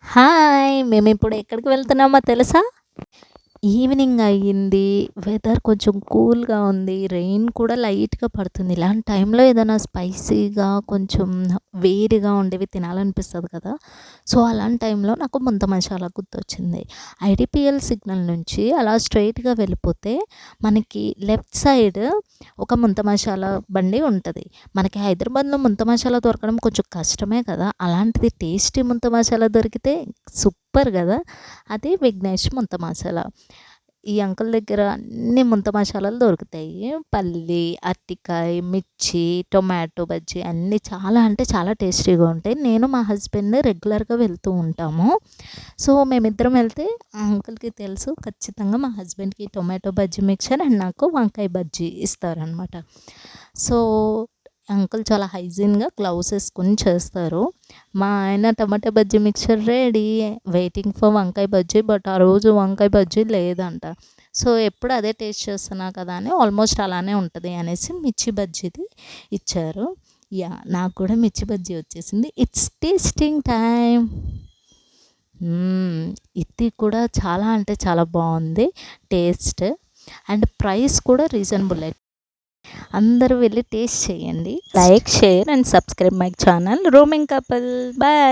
Hi! మేమిప్పుడు ఎక్కడికి వెళ్తున్నామో తెలుసా? Evening అయ్యింది. వెదర్ కొంచెం కూల్‌గా ఉంది. రెయిన్ కూడా లైట్‌గా పడుతుంది. ఇలాంటి టైంలో ఏదైనా స్పైసీగా కొంచెం వేడిగా ఉండేవి తినాలనిపిస్తది కదా! సో, అలాంటి టైంలో నాకు ముంత మసాలా గుర్తొచ్చింది. ఐడీపీఎల్ సిగ్నల్ నుంచి అలా స్ట్రెయిట్‌గా వెళ్ళిపోతే మనకి లెఫ్ట్ సైడ్ ఒక ముంత మసాలా బండి ఉంటది. మనకి హైదరాబాద్‌లో ముంత మసాలా దొరకడం కొంచెం కష్టమే కదా! అలాంటిది టేస్టీ ముంత మసాలా దొరికితే సూపర్ గదా! అది విఘ్నేష్ ముంత మసాలా. ఈ అంకుల్ దగ్గర అన్ని ముంత మసాలాలు దొరుకుతాయి. పల్లి, అరటికాయ, మిర్చి, టొమాటో బజ్జీ అన్నీ చాలా అంటే చాలా టేస్టీగా ఉంటాయి. నేను మా హస్బెండ్ రెగ్యులర్‌గా వెళ్తూ ఉంటాము. సో, మేమిద్దరం వెళ్తే ఆ అంకుల్‌కి తెలుసు ఖచ్చితంగా మా హస్బెండ్‌కి టొమాటో బజ్జీ మిక్చర్ అండ్ నాకు వంకాయ బజ్జీ ఇస్తారనమాట. సో, అంకుల్ చాలా హైజీన్‌గా గ్లౌస్ ఏసుకొని చేస్తారు. మా ఆయన tomato bajji mixture ready. Waiting for వంకాయ బజ్జీ. బట్ ఆ రోజు వంకాయ బజ్జీ లేదంట. సో, ఎప్పుడు అదే టేస్ట్ చేస్తున్నా కదా అని ఆల్మోస్ట్ అలానే ఉంటది అనేసి మిర్చి బజ్జీది ఇచ్చారు. యాహ్! నాకు కూడా మిర్చి బజ్జీ వచ్చేసింది. It's tasting time. హ్మ్. ఇది కూడా చాలా అంటే చాలా బావుంది టేస్ట్. అండ్ ప్రైస్ కూడా రీజనబులే. అందరూ వెళ్లి టేస్ట్ చేయండి. Like, share and subscribe my channel Roaming Couple. Bye.